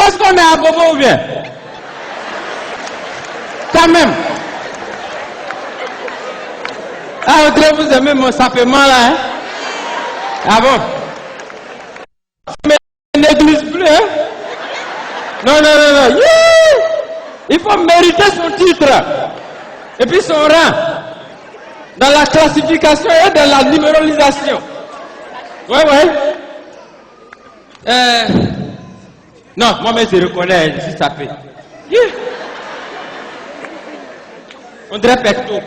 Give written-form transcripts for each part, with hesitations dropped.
penses qu'on est à Bobo ou bien? Quand même. Ah, Audrey, vous aimez mon sapement là, hein? Ah bon? Mais il n'église plus, hein? Non. Yeah! Il faut mériter son titre. Et puis son rang. Dans la classification et dans la numéralisation. Ouais. Non, moi-même je reconnais, je suis sapé. Yeah. On dirait pecto.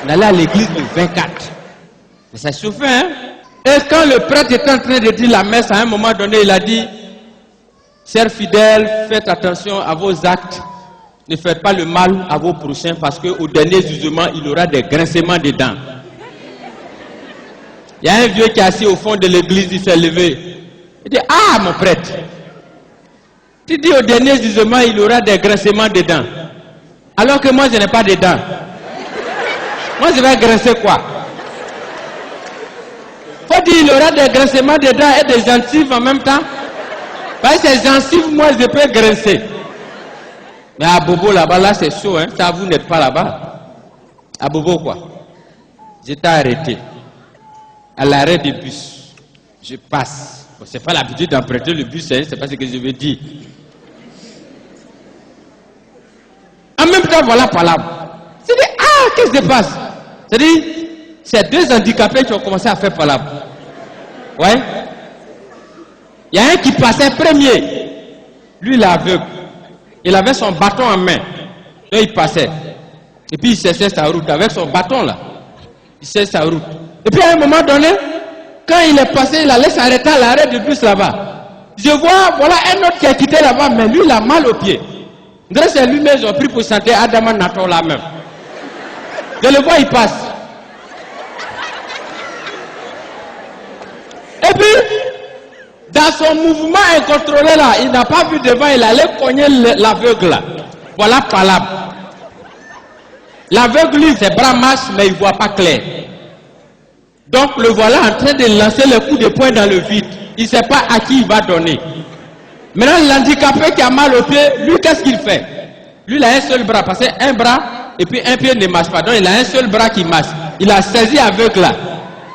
On allait à l'église le 24. Mais ça chauffait, hein? Et quand le prêtre était en train de dire la messe, à un moment donné, il a dit: chers fidèles, faites attention à vos actes. Ne faites pas le mal à vos prochains parce qu'au dernier jugement, il y aura des grincements de dents. Il y a un vieux qui est assis au fond de l'église, il s'est levé. Il dit: ah, mon prêtre, tu dis au dernier jugement, il y aura des grincements de dents. Alors que moi, je n'ai pas de dents. Moi, je vais grincer quoi? Faut dire il y aura des grincements de dents et des gencives en même temps. Parce que ces gencives, moi, je peux grincer. Mais à Bobo, là-bas, là, c'est chaud, hein. Ça, vous n'êtes pas là-bas. À Bobo, quoi. J'étais arrêté. À l'arrêt du bus. Je passe. Bon, c'est pas l'habitude d'emprunter le bus, hein. C'est pas ce que je veux dire. En même temps, voilà palabre. C'est dit, ah, qu'est-ce qui se passe? C'est-à-dire, c'est deux handicapés qui ont commencé à faire palabre. Ouais. Il y a un qui passait premier. Lui, il est aveugle. Il avait son bâton en main. Donc, il passait. Et puis, il cessait sa route avec son bâton là. Il cessait sa route. Et puis, à un moment donné, quand il est passé, il allait s'arrêter à l'arrêt du bus là-bas. Je vois, voilà un autre qui a quitté là-bas, mais lui, il a mal au pied. Grâce à lui-même, ils ont pris pour santé Adama Nato là même. Je le vois, il passe. Et puis, dans son mouvement incontrôlé là, il n'a pas vu devant, il allait cogner l'aveugle là. Voilà palabre. L'aveugle, lui, ses bras marchent, mais il ne voit pas clair. Donc, le voilà en train de lancer le coup de poing dans le vide. Il ne sait pas à qui il va donner. Maintenant, l'handicapé qui a mal au pied, lui, qu'est-ce qu'il fait? Lui, il a un seul bras, parce qu'un bras, et puis un pied ne marche pas. Donc, il a un seul bras qui marche. Il a saisi aveugle là.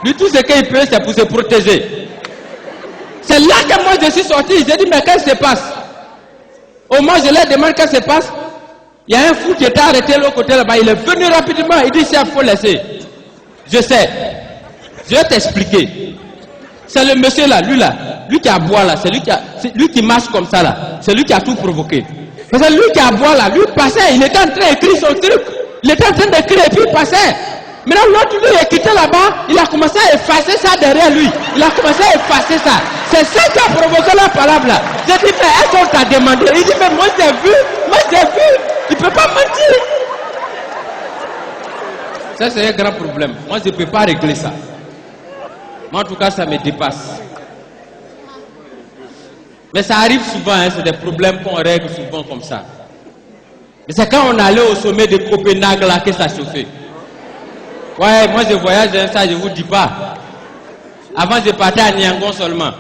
Lui, tout ce qu'il peut, c'est pour se protéger. C'est là que moi, je suis sorti. J'ai dit, mais qu'est-ce qui se passe? Au moins, je leur demande qu'est-ce qui se passe. Il y a un fou qui était arrêté de l'autre côté là-bas. Il est venu rapidement. Il dit, il faut laisser. Je sais. Je vais t'expliquer. C'est le monsieur là, lui qui a boire là, c'est lui qui marche comme ça là, c'est lui qui a tout provoqué. Parce que lui qui a boire là, lui passait, il était en train d'écrire son truc, il était en train d'écrire et puis il passait. Maintenant l'autre lui est quitté là-bas, il a commencé à effacer ça derrière lui, il a commencé à effacer ça. C'est ça qui a provoqué la palabre là. J'ai dit, mais est-ce qu'on t'a demandé? Il dit, mais moi j'ai vu, il ne peut pas mentir. Ça c'est un grand problème, moi je ne peux pas régler ça. Moi, en tout cas, ça me dépasse. Mais ça arrive souvent, hein, c'est des problèmes qu'on règle souvent comme ça. Mais c'est quand on allait au sommet de Copenhague là que ça chauffait. Ouais, moi je voyage, ça je vous dis pas. Avant, je partais à Yangon seulement.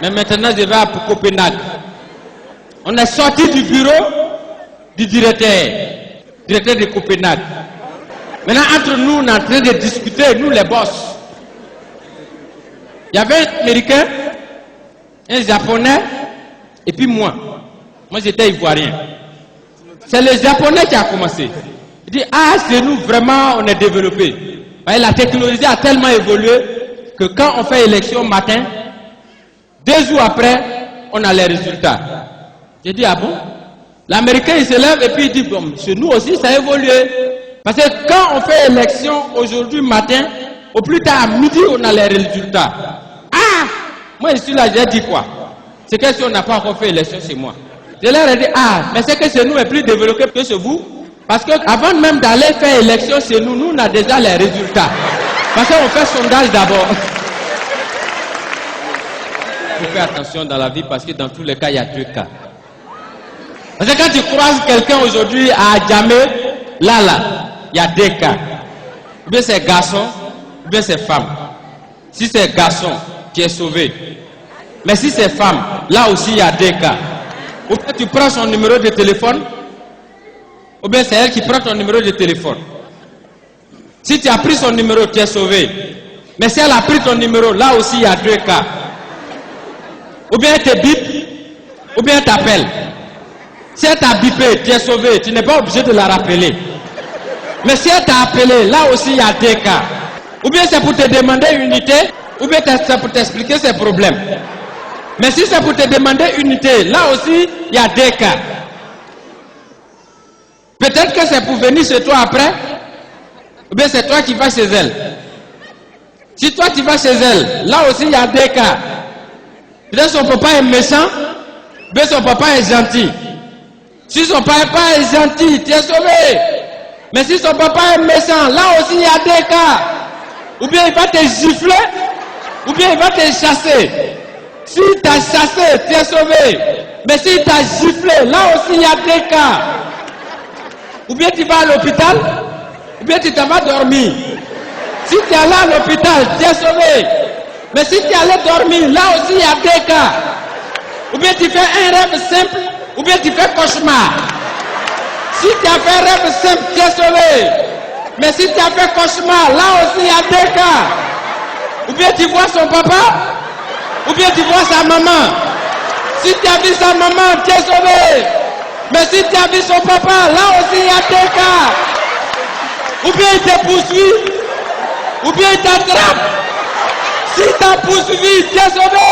Mais maintenant, je vais à Copenhague. On est sorti du bureau du directeur de Copenhague. Maintenant, entre nous, on est en train de discuter, nous les boss. Il y avait un Américain, un Japonais, et puis moi. Moi, j'étais Ivoirien. C'est le Japonais qui a commencé. Il dit, ah, c'est nous, vraiment, on est développé. La technologie a tellement évolué que quand on fait élection matin, 2 jours après, on a les résultats. J'ai dit, ah bon? L'Américain, il se lève et puis il dit, bon, chez nous aussi, ça a évolué. Parce que quand on fait élection aujourd'hui matin, au plus tard à midi, on a les résultats. Ah! Moi, je suis là, j'ai dit quoi? C'est que si on n'a pas encore fait élection chez moi. Je leur ai dit, ah, mais c'est que chez nous est plus développé que chez vous. Parce qu'avant même d'aller faire élection chez nous, nous, on a déjà les résultats. Parce qu'on fait sondage d'abord. Il faut faire attention dans la vie parce que dans tous les cas, il y a 2 cas. Parce que quand tu croises quelqu'un aujourd'hui à Djamé, là, il y a 2 cas. Ou bien c'est garçon, ou bien c'est femme. Si c'est garçon, tu es sauvé. Mais si c'est femme, là aussi il y a des cas. Ou bien tu prends son numéro de téléphone, ou bien c'est elle qui prend ton numéro de téléphone. Si tu as pris son numéro, tu es sauvé. Mais si elle a pris ton numéro, là aussi il y a 2 cas. Ou bien elle te bip, ou bien elle t'appelle. Si elle t'a bipé, tu es sauvé, tu n'es pas obligé de la rappeler. Mais si elle t'a appelé, là aussi il y a 2 cas. Ou bien c'est pour te demander unité, ou bien c'est pour t'expliquer ses problèmes. Mais si c'est pour te demander unité, là aussi il y a 2 cas. Peut-être que c'est pour venir chez toi après, ou bien c'est toi qui vas chez elle. Si toi tu vas chez elle, là aussi il y a 2 cas. Peut-être son papa est méchant, ou bien son papa est gentil. Si son papa est gentil, tu es sauvé. Mais si son papa est méchant, là aussi il y a 2 cas. Ou bien il va te gifler, ou bien il va te chasser. Si il t'a chassé, tu es sauvé. Mais si il t'a giflé, là aussi il y a 2 cas. Ou bien tu vas à l'hôpital, ou bien tu t'en vas dormir. Si tu es allé à l'hôpital, tu es sauvé. Mais si tu es allé dormir, là aussi il y a 2 cas. Ou bien tu fais un rêve simple, ou bien tu fais cauchemar. Si tu as fait un rêve simple, tu es sauvé. Mais si tu as fait cauchemar, là aussi il y a 2 cas. Ou bien tu vois son papa, ou bien tu vois sa maman. Si tu as vu sa maman, tu es sauvé. Mais si tu as vu son papa, là aussi il y a 2 cas. Ou bien il te poursuit, ou bien il t'attrape. Si tu as poursuivi, tu es sauvé.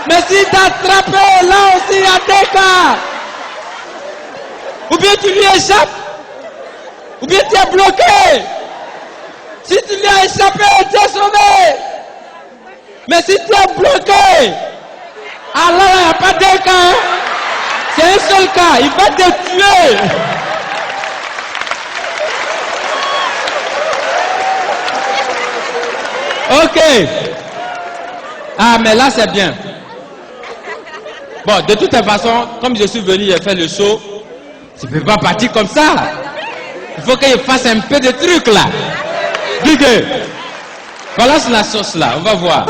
Mais si tu as attrapé, là aussi il y a 2 cas. Ou bien tu lui échappes, ou bien tu es bloqué. Si tu lui as échappé, tu es sauvé. Mais si tu es bloqué, alors il n'y a pas 2 cas. C'est un seul cas, il va te tuer. Ok. Ah, mais là c'est bien. Bon, de toute façon, comme je suis venu, j'ai fait le show. Je ne peux pas partir comme ça. Il faut qu'il fasse un peu de trucs là. Digue. Balance la sauce là, on va voir.